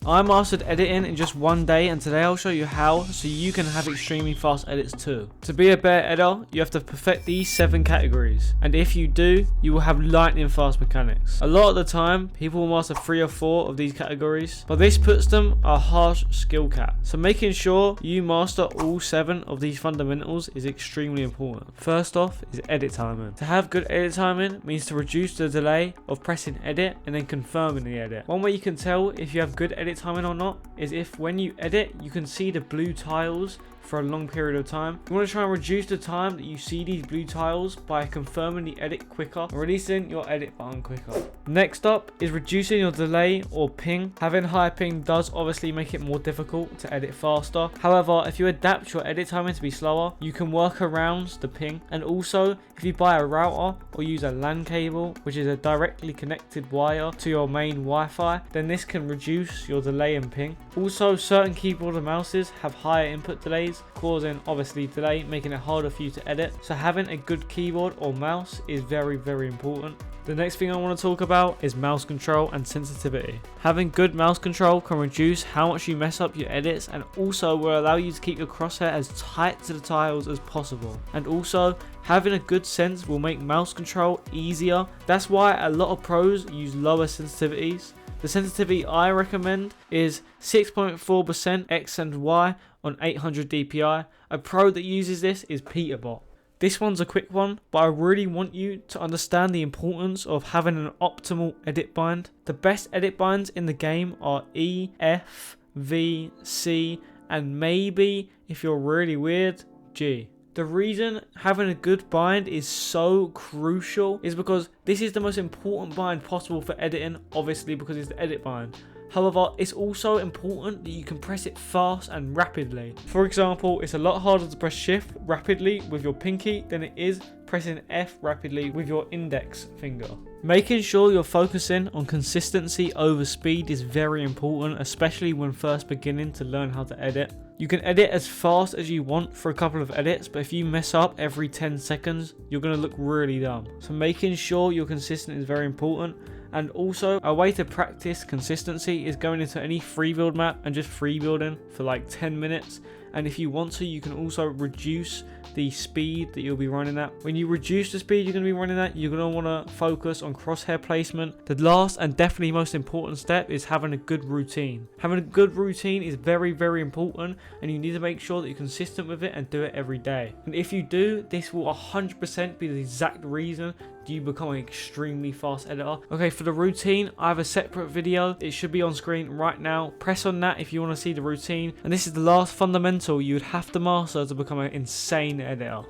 I mastered editing in just one day, and today I'll show you how so you can have extremely fast edits too. To be a better editor, you have to perfect these 7 categories, and if you do, you will have lightning fast mechanics. A lot of the time, people will master 3 or 4 of these categories, but this puts them a harsh skill cap. So making sure you master all 7 of these fundamentals is extremely important. First off is edit timing. To have good edit timing means to reduce the delay of pressing edit and then confirming the edit. One way you can tell if you have good edit timing or not is if when you edit you can see the blue tiles for a long period of time. You want to try and reduce the time that you see these blue tiles by confirming the edit quicker and releasing your edit button quicker. Next up is reducing your delay or ping. Having high ping does obviously make it more difficult to edit faster. However, if you adapt your edit timing to be slower, you can work around the ping. And also, if you buy a router or use a LAN cable, which is a directly connected wire to your main Wi-Fi, then this can reduce your delay and ping. Also, certain keyboard and mouses have higher input delays, causing obviously delay, making it harder for you to edit. So having a good keyboard or mouse is very important. The next thing I want to talk about is mouse control and sensitivity. Having good mouse control can reduce how much you mess up your edits, and also will allow you to keep your crosshair as tight to the tiles as possible. And also, having a good sense will make mouse control easier. That's why a lot of pros use lower sensitivities. The sensitivity I recommend is 6.4% X and Y on 800 DPI. A pro that uses this is Peterbot. This one's a quick one, but I really want you to understand the importance of having an optimal edit bind. The best edit binds in the game are E, F, V, C, and maybe, if you're really weird, G. The reason having a good bind is so crucial is because this is the most important bind possible for editing, obviously because it's the edit bind. However, it's also important that you can press it fast and rapidly. For example, it's a lot harder to press shift rapidly with your pinky than it is pressing F rapidly with your index finger. Making sure you're focusing on consistency over speed is very important, especially when first beginning to learn how to edit. You can edit as fast as you want for a couple of edits, but if you mess up every 10 seconds, you're going to look really dumb. So making sure you're consistent is very important. And also, a way to practice consistency is going into any free build map and just free building for like 10 minutes. And if you want to, you can also reduce the speed that you'll be running at. When you reduce the speed you're going to be running at, you're going to want to focus on crosshair placement. The last and definitely most important step is having a good routine. Having a good routine is very important, and you need to make sure that you're consistent with it and do it every day. And if you do, this will 100% be the exact reason you become an extremely fast editor. Okay, for the routine, I have a separate video. It should be on screen right now. Press on that if you want to see the routine. And this is the last fundamental you would have to master to become an insane editor.